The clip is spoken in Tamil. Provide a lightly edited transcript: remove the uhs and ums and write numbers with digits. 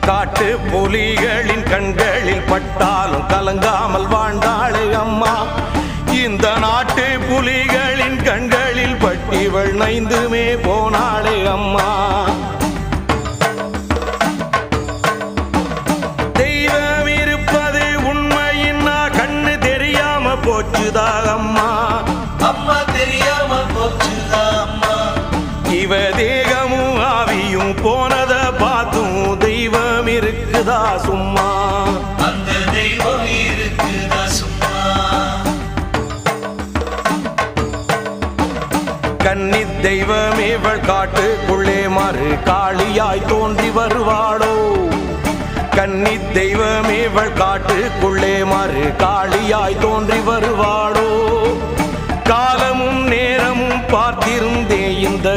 காட்டு புலிகளின் கண்களில் பட்டாலும் கலங்காமல் வாழ்ந்தாளே அம்மா. இந்த நாட்டு புலிகளின் கண்களில் பட்டிவள் நைந்துமே போனாளே அம்மா. தெய்வம் இருப்பது உண்மையின்னா கண்ணு தெரியாம போச்சுதா அம்மா. அம்மா தெரியாம போச்சுதா அம்மா. இவ தேகமும் ஆவியும் போனத பார்த்தும் தெய்வம் இருக்குதா சும்மா. அந்த தெய்வம் இருக்குதா சும்மா. கன்னி தெய்வமே இவள் காட்டுக்குள்ளே மறு காளியாய் தோன்றி வருவாளோ. கன்னி தெய்வமே இவள் காட்டுக்குள்ளே மறு காளியாய் தோன்றி வருவாளோ. காலமும் நேரமும் பார்த்திருந்தே இந்த